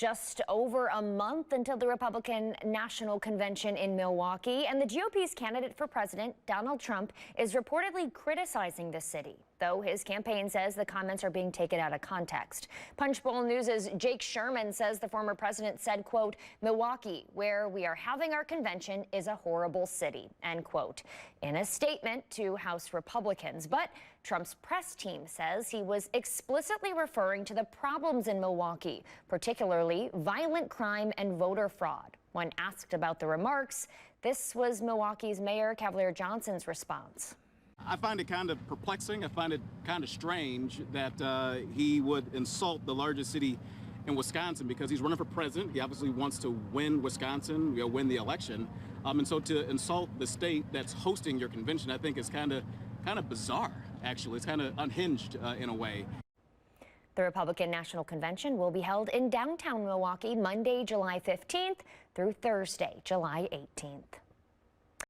Just over a month until the Republican National Convention in Milwaukee, and the GOP's candidate for president, Donald Trump, is reportedly criticizing the city, though his campaign says the comments are being taken out of context. Punchbowl News' Jake Sherman says the former president said, quote, "Milwaukee, where we are having our convention, is a horrible city," end quote, in a statement to House Republicans. But Trump's press team says he was explicitly referring to the problems in Milwaukee, particularly violent crime and voter fraud. When asked about the remarks, this was Milwaukee's Mayor Cavalier Johnson's response. I find it kind of perplexing. I find it kind of strange that he would insult the largest city in Wisconsin because he's running for president. He obviously wants to win Wisconsin, win the election. And so to insult the state that's hosting your convention, I think is kind of bizarre, actually. It's kind of unhinged in a way. The Republican National Convention will be held in downtown Milwaukee Monday, July 15th through Thursday, July 18th.